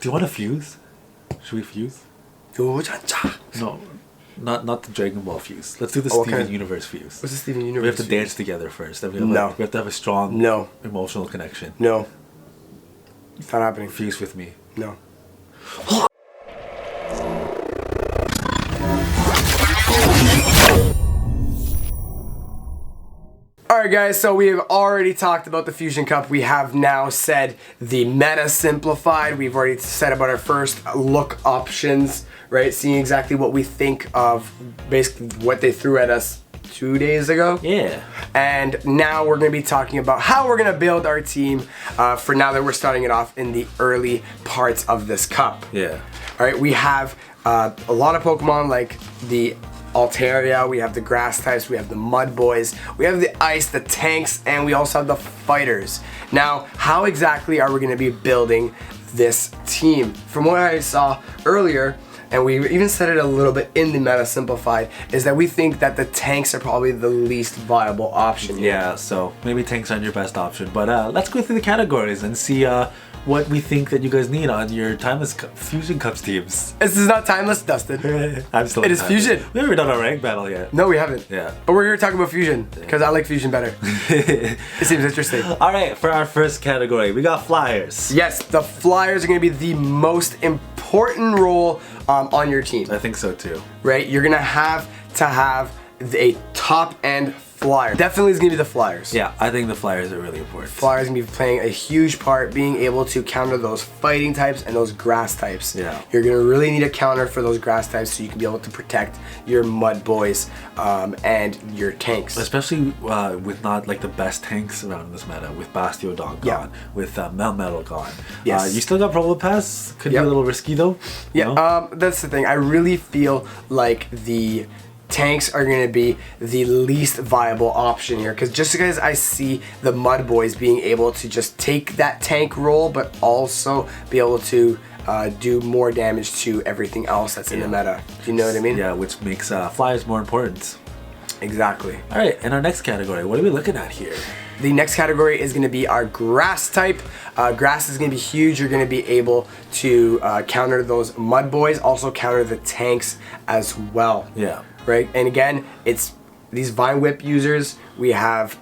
Do you want to fuse? Should we fuse? No, not the Dragon Ball fuse. Let's do the Steven Universe fuse. What's the Steven Universe? We have to dance together first. Then we have to have a strong emotional connection. No. It's not happening. Fuse with me. No. Alright guys, so we have already talked about the Fusion Cup. We have now said the meta simplified. We've already said about our first look options, right? Seeing exactly what we think of basically what they threw at us 2 days ago. Yeah. And now we're going to be talking about how we're going to build our team for now that we're starting it off in the early parts of this cup. Yeah. Alright, we have a lot of Pokemon like the Altaria, we have the grass types, we have the mud boys, we have the ice, the tanks, and we also have the fighters. Now, how exactly are we going to be building this team? From what I saw earlier, and we even said it a little bit in the meta simplified, is that we think that the tanks are probably the least viable option here. Yeah, so maybe tanks aren't your best option, but let's go through the categories and see what we think that you guys need on your Timeless Fusion Cups teams. This is not Timeless, Dustin. I'm still. It is Fusion. We haven't done a rank battle yet. No, we haven't. Yeah. But we're here talking about Fusion because I like Fusion better. It seems interesting. All right, for our first category, we got Flyers. Yes, the Flyers are going to be the most important role on your team. I think so too. Right? You're going to have a top-end Flyer. Definitely is going to be the Flyers. Yeah, I think the Flyers are really important. Flyers are going to be playing a huge part, being able to counter those fighting types and those grass types. Yeah. You're going to really need a counter for those grass types so you can be able to protect your mud boys and your tanks. Especially with not like the best tanks around in this meta, with Bastiodon gone, with Melmetal gone. Yes. You still got Probopass. Could be a little risky though. Yeah, that's the thing. I really feel like the tanks are going to be the least viable option here because I see the mud boys being able to just take that tank role but also be able to do more damage to everything else that's in the meta. Do you know what I mean? Yeah, which makes Flyers more important. Exactly. All right, in our next category, what are we looking at here? The next category is going to be our grass type. Grass is going to be huge. You're going to be able to counter those mud boys, also counter the tanks as well. Yeah. Right, and again, it's these Vine Whip users. We have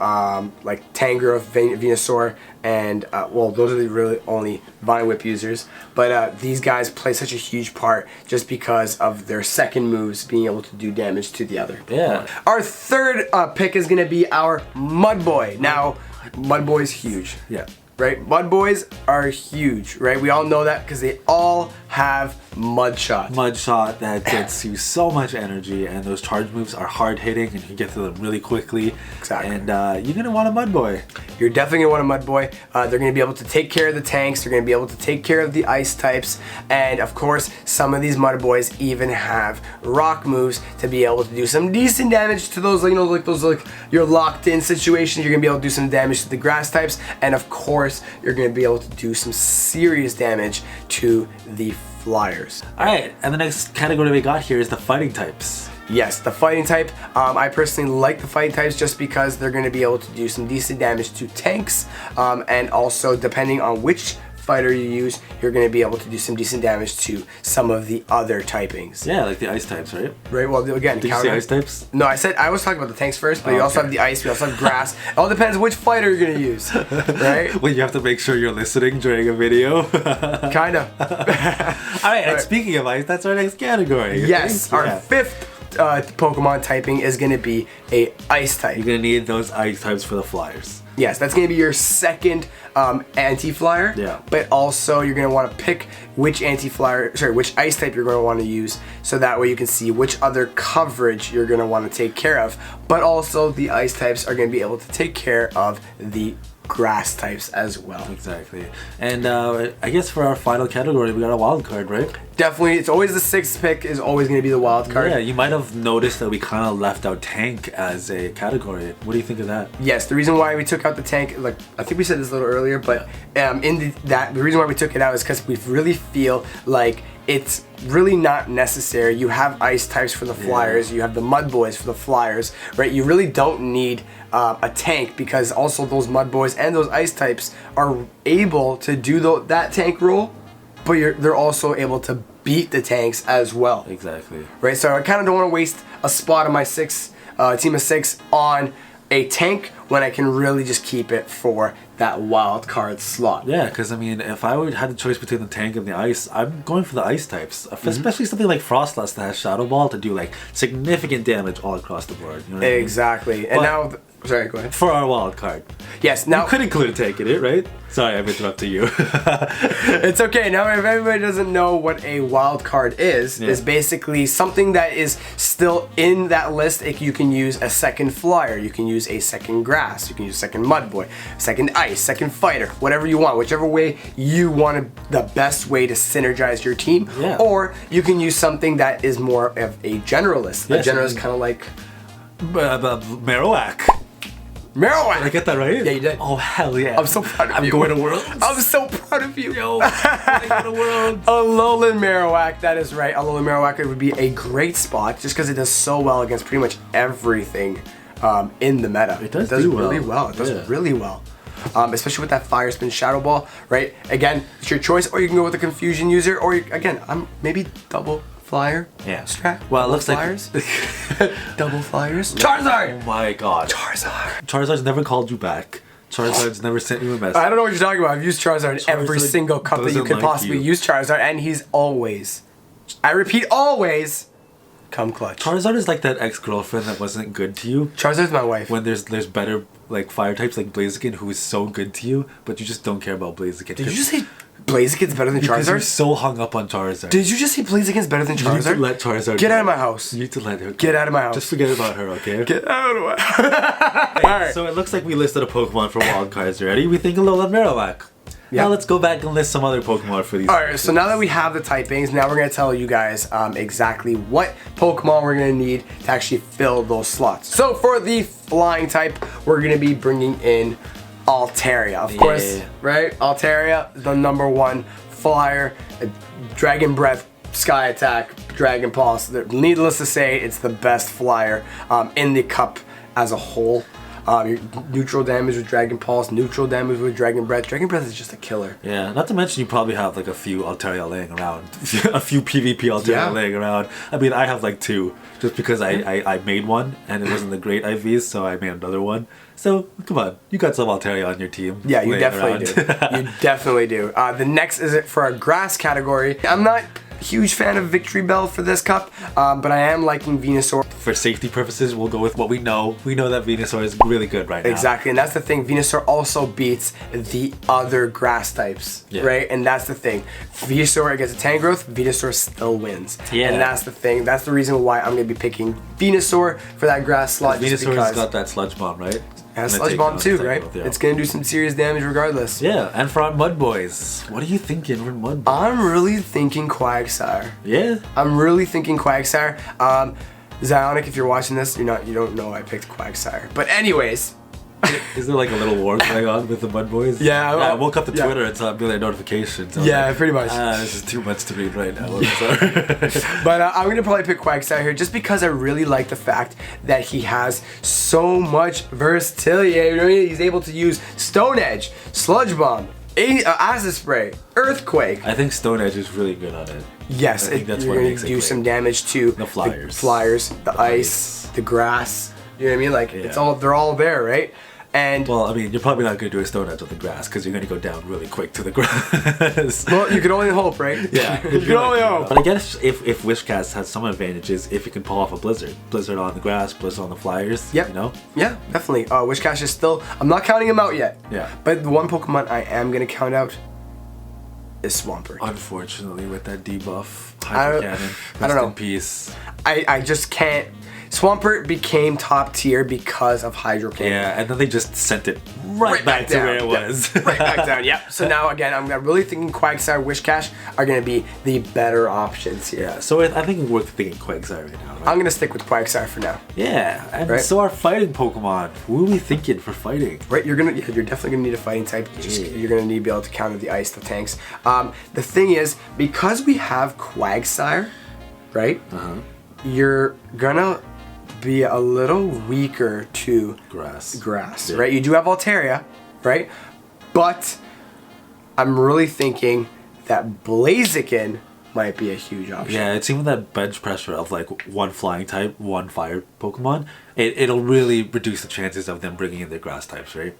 like Tangrowth, Venusaur, and well, those are the really only Vine Whip users. But these guys play such a huge part just because of their second moves being able to do damage to the other. Yeah. Our third pick is going to be our Mud Boy. Now, Mud Boy's huge. Yeah. Right, Mud Boys are huge, right? We all know that because they all have Mud Shot. Mud Shot that gets you so much energy, and those charge moves are hard hitting, and you can get through them really quickly. Exactly. And you're gonna want a Mud Boy. You're definitely gonna want a Mud Boy. They're gonna be able to take care of the tanks. They're gonna be able to take care of the ice types, and of course, some of these Mud Boys even have rock moves to be able to do some decent damage to those, like you're locked in situations. You're gonna be able to do some damage to the grass types, and of course, you're gonna be able to do some serious damage to the Flyers. All right, and the next category we got here is the fighting types. Yes, the fighting type. I personally like the fighting types just because they're going to be able to do some decent damage to tanks, and also depending on which fighter you use, you're going to be able to do some decent damage to some of the other typings. Yeah, like the ice types, right? Right. Well, again, did you say ice types? No, I was talking about the tanks first, but you also have the ice. We also have grass. It all depends which fighter you're going to use, right? Well, you have to make sure you're listening during a video. Kind of. All right, and speaking of ice, that's our next category. Yes, our fifth Pokemon typing is going to be a ice type. You're going to need those ice types for the Flyers. Yes, that's going to be your second anti-flyer. Yeah. But also you're going to want to pick which which ice type you're going to want to use, so that way you can see which other coverage you're going to want to take care of. But also the ice types are going to be able to take care of the grass types as well. Exactly. And I guess for our final category, we got a wild card, right? Definitely, it's always the sixth pick is always going to be the wild card. Yeah, you might have noticed that we kind of left out tank as a category. What do you think of that? Yes, the reason why we took out the tank, like I think we said this a little earlier, but the reason why we took it out is because we really feel like it's really not necessary. You have ice types for the Flyers, you have the Mud Boys for the Flyers, right? You really don't need a tank, because also those Mud Boys and those ice types are able to do that tank role but they're also able to beat the tanks as well. Exactly. Right, so I kind of don't want to waste a spot on my team of 6 on a tank when I can really just keep it for that wild card slot. Yeah, because I mean, if I had the choice between the tank and the ice, I'm going for the ice types, especially something like Frostless that has Shadow Ball to do like significant damage all across the board. You know what I mean? Exactly. And now, sorry, go ahead. For our wild card. Yes, now... You could include a tank in it, right? Sorry, I'm interrupting you. It's okay. Now, if everybody doesn't know what a wild card is basically something that is still in that list. You can use a second Flyer, you can use a second Grass, you can use a second Mud Boy, second Ice, second Fighter, whatever you want, whichever way you want the best way to synergize your team. Yeah. Or you can use something that is more of a generalist. Yes, a generalist kind of like... Marowak. Marowak! Did I get that right? Yeah, you did. Oh, hell yeah. I'm so proud of you. I'm going to Worlds. I'm so proud of you. Yo, I'm going to Worlds. Alolan Marowak, that is right. Alolan Marowak would be a great spot just because it does so well against pretty much everything in the meta. It does really well. It does really well. Especially with that Fire Spin Shadow Ball, right? Again, it's your choice, or you can go with a Confusion user, or again, I'm maybe double Flyer strat. Well, it looks Flyers. like double Flyers. Charizard! Oh my god. Charizard's never called you back. Charizard's never sent you a message. I don't know what you're talking about. I've used Charizard in every single cup that you could possibly use Charizard, and he's always, I repeat, always come clutch. Charizard is like that ex-girlfriend that wasn't good to you. Charizard's my wife. When there's better like fire types like Blaziken who is so good to you, but you just don't care about Blaziken. Did you just say Blaziken's better than because Charizard? you're so hung up on Charizard. Did you just say Blaziken's better than Charizard? You need to let Charizard Get go. out of my house. You need to let her go. Get out of my house. Just forget about her, okay? Get out of my house. Alright. So it looks like we listed a Pokemon for wild cards already. We think Alolan Marowak. Yeah. Now let's go back and list some other Pokemon for these. Alright, so now that we have the typings, now we're going to tell you guys exactly what Pokemon we're going to need to actually fill those slots. So for the flying type, we're going to be bringing in Altaria, of course, right? Altaria, the #1 Flyer, Dragon Breath, Sky Attack, Dragon Pulse. Needless to say, it's the best Flyer in the cup as a whole. Your neutral damage with Dragon Pulse, neutral damage with Dragon Breath. Dragon Breath is just a killer. Yeah, not to mention you probably have like a few Altaria laying around. A few PvP Altaria laying around. I mean, I have like 2 just because I made one and it wasn't the great IVs, so I made another one. So, come on, you got some Altaria on your team. Yeah, you definitely do. You definitely do. The next is it for a grass category. I'm not a huge fan of Victory Bell for this cup, but I am liking Venusaur. For safety purposes, we'll go with what we know. We know that Venusaur is really good right now. Exactly, and that's the thing. Venusaur also beats the other grass types, right? And that's the thing. Venusaur against a Tangrowth, Venusaur still wins. Yeah. And that's the thing. That's the reason why I'm going to be picking Venusaur for that grass slot. Venusaur's got that Sludge Bomb, right? And Sludge Bomb too, right? It's going to do some serious damage regardless. Yeah, and for our Mud Boys, what are you thinking for Mud Boys? I'm really thinking Quagsire. Yeah? I'm really thinking Quagsire. Zionic, if you're watching this, you don't know I picked Quagsire. But anyways. Is there like a little war going on with the Mud Boys? Yeah. I woke up to Twitter and saw a million notifications. Yeah, pretty much. This is too much to read right now. But I'm going to probably pick Quagsire here just because I really like the fact that he has so much versatility. You know, he's able to use Stone Edge, Sludge Bomb, Acid Spray, Earthquake. I think Stone Edge is really good on it. Yes, you're going to do some damage to the Flyers, the ice, the grass. You know what I mean? Like they're all there, right? And well, I mean, you're probably not going to do a Stone Edge on the grass because you're going to go down really quick to the grass. Well, you can only hope, right? Yeah, you can only hope. But I guess if Wishcast has some advantages, if you can pull off a Blizzard on the grass, Blizzard on the Flyers. Yep. You know? Yeah, definitely. Wishcast is still. I'm not counting him out yet. Yeah. But the one Pokemon I am going to count out is Swampert. Unfortunately, with that debuff, Hydro Cannon, I don't know. In peace. I just can't. Swampert became top tier because of Hydro Cannon. Yeah, and then they just sent it right back to where it was. Right back down, yep. So now, again, I'm really thinking Quagsire, Wishcash are going to be the better options here. Yeah, so I think we're thinking Quagsire right now, right? I'm going to stick with Quagsire for now. Yeah, and so our fighting Pokemon, who are we thinking for fighting? Right, you're definitely going to need a fighting type. You're going to need to be able to counter the ice, the tanks. The thing is, because we have Quagsire, right, you're going to be a little weaker to grass, right? You do have Altaria, right? But I'm really thinking that Blaziken might be a huge option. Yeah, it's even that bench pressure of like one flying type, one fire Pokemon. It'll really reduce the chances of them bringing in their grass types, right?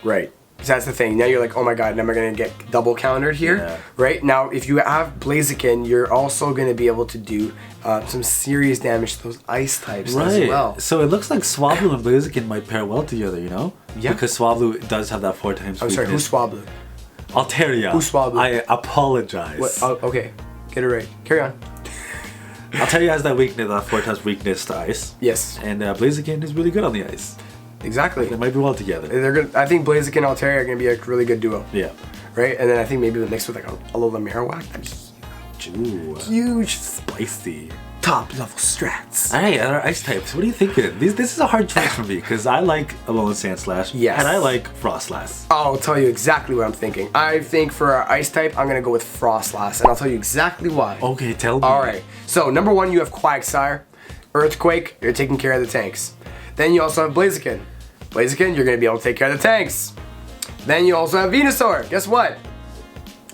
Right. So that's the thing. Now you're like, oh my god, now am I going to get double countered here? Yeah. Right? Now, if you have Blaziken, you're also going to be able to do some serious damage to those ice types as well. So it looks like Swablu and Blaziken might pair well together, you know? Yeah. Because Swablu does have that 4 times I'm sorry, who's Swablu? Altaria. Who's Swablu? I apologize. What? Oh, okay. Get it right. Carry on. Altaria has that weakness, that 4 times weakness to ice. Yes. And Blaziken is really good on the ice. Exactly. They might be well together. I think Blaziken and Altaria are going to be a really good duo. Yeah. Right? And then I think maybe the mix with like a Alola Marowak. That'd be Ooh. huge. Spicy. Top level strats. Alright, and our ice types. What are you thinking? This is a hard choice for me because I like Alolan Sandslash. Yes. And I like Frostlass. I'll tell you exactly what I'm thinking. I think for our ice type, I'm going to go with Frostlass. And I'll tell you exactly why. Okay, tell me. Alright. So, number 1, you have Quagsire. Earthquake, you're taking care of the tanks. Then you also have Blaziken. Blaziken, you're going to be able to take care of the tanks. Then you also have Venusaur. Guess what?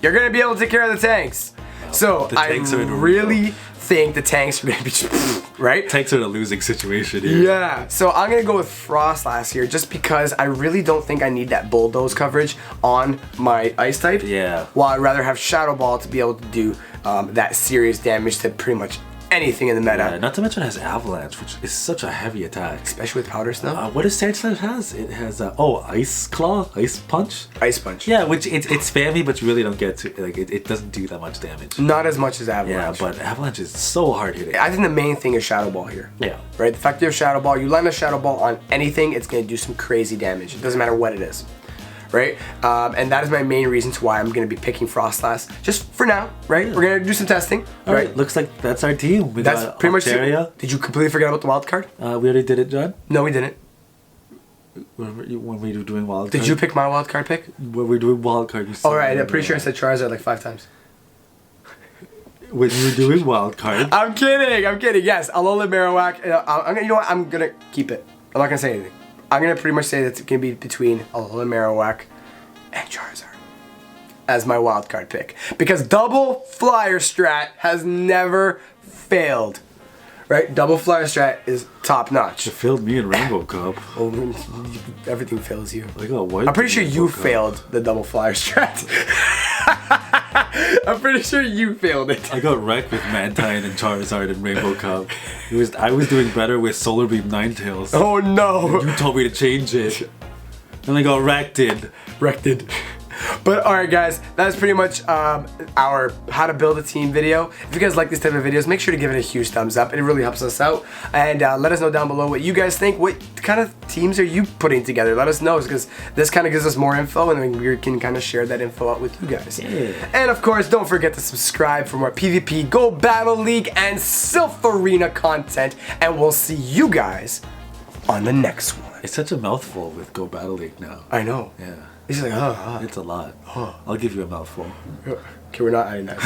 You're going to be able to take care of the tanks. So, I really think the tanks are going to be just, right? Tanks are in a losing situation here. Yeah. So, I'm going to go with Frostlass here just because I really don't think I need that Bulldoze coverage on my ice type. Yeah. While I'd rather have Shadow Ball to be able to do that serious damage to pretty much anything in the meta. Yeah, not to mention it has Avalanche, which is such a heavy attack. Especially with Powder Snow. What does Sandslash has? It has Ice Claw, Ice Punch. Ice Punch. Yeah, which it's spammy, but you really don't get to like it doesn't do that much damage. Not as much as Avalanche. Yeah, but Avalanche is so hard hitting. I think the main thing is Shadow Ball here. Yeah. Right? The fact that you have Shadow Ball, you land a Shadow Ball on anything, it's going to do some crazy damage. It doesn't matter what it is. Right? And that is my main reason to why I'm going to be picking Frostlass. Just for now, right? We're going to do some testing. All right. Looks like that's our team. That's pretty much it. Did you completely forget about the wild card? We already did it, John. No, we didn't. When we were doing wild card. Did you pick my wild card pick? When we were doing wild card, you said. Alright, I'm pretty sure I said Charizard like 5 times. When you were doing wild card. I'm kidding. Yes, Alola Marowak. You know what? I'm going to keep it. I'm not going to say anything. I'm going to pretty much say that it's going to be between Alola Marowak and Charizard as my wildcard pick. Because double flyer strat has never failed. Right? Double flyer strat is top notch. It failed me in Rainbow Cup. Oh, everything fails you. I got white. I'm pretty sure you failed the double flyer strat. I'm pretty sure you failed it. I got wrecked with Mantine and Charizard in Rainbow Cup. I was doing better with Solar Beam Ninetales. Oh no! You told me to change it. And I got wrecked. But alright guys, that's pretty much our how to build a team video. If you guys like this type of videos, make sure to give it a huge thumbs up. It really helps us out. And let us know down below what you guys think. What kind of teams are you putting together? Let us know, because this kind of gives us more info, and then we can kind of share that info out with you guys. Yeah. And of course, don't forget to subscribe for more PvP, Go Battle League, and Silph Arena content. And we'll see you guys on the next one. It's such a mouthful with Go Battle League now. I know. Yeah. It's like, It's a lot. I'll give you a mouthful. Okay, we're not adding that.